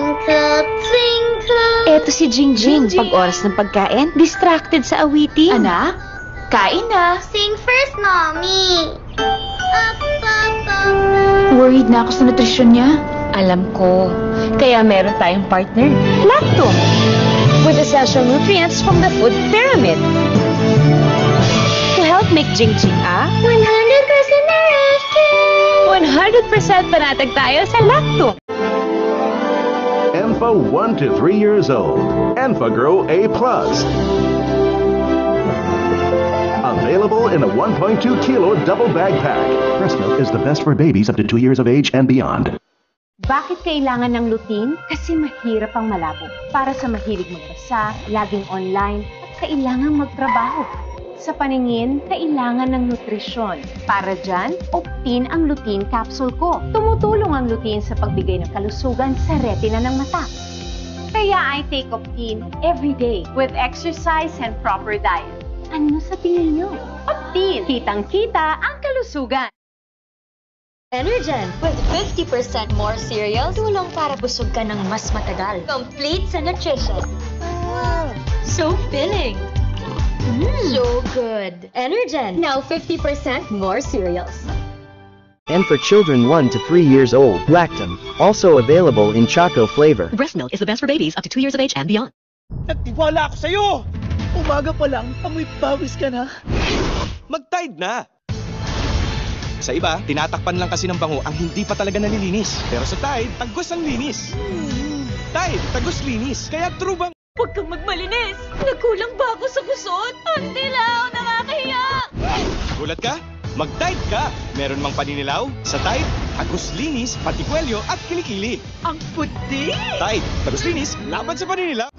Twinkle, twinkle. Eto si Jingjing. Pag oras ng pagkain, distracted sa awitin. Anak, kain na. Sing first, Mommy. Worried na ako sa nutrisyon niya. Alam ko. Kaya meron tayong partner, Lactum, with essential nutrients from the food pyramid. To help make Jingjing 100% nourished. 100% panatag tayo sa Lactum. Enfa 1 to 3 years old. Enfagrow A+. Available in a 1.2 kilo double bag pack. Breast milk is the best for babies up to 2 years of age and beyond. Bakit kailangan ng lutein? Kasi mahirap ang malabo. Para sa mahilig magbasa, laging online, at kailangang magtrabaho. Sa paningin, kailangan ng nutrisyon. Para dyan, Optin ang lutein capsule ko. Tumutulong ang lutein sa pagbigay ng kalusugan sa retina ng mata. Kaya I take Optin every day with exercise and proper diet. Ano sa tingin nyo? Optin! Kitang-kita ang kalusugan. Energen, with 50% more cereals, tulong para busog ka ng mas matagal. Complete sa nutrition. Wow! So filling! So good! Energen, now 50% more cereals. And for children 1 to 3 years old, Lactum, also available in Choco flavor. Breast milk is the best for babies up to 2 years of age and beyond. Nagtiwala ako sa'yo! Umaga pa lang, amoy pawis ka na. Mag-Tide na! Sa iba, tinatakpan lang kasi ng bango ang hindi pa talaga nalilinis. Pero sa Tide, tagos ang linis. Tide, tagos linis. Kaya true bang... Huwag kang magmalinis. Nagkulang ba ako sa kusot? Hindi lang, nakakahiya. Gulat ka? Mag-Tide ka! Meron mang paninilaw? Sa Tide, tagos linis, patikwelyo at kilikili. Ang puti! Tide, tagos linis, laban sa paninilaw.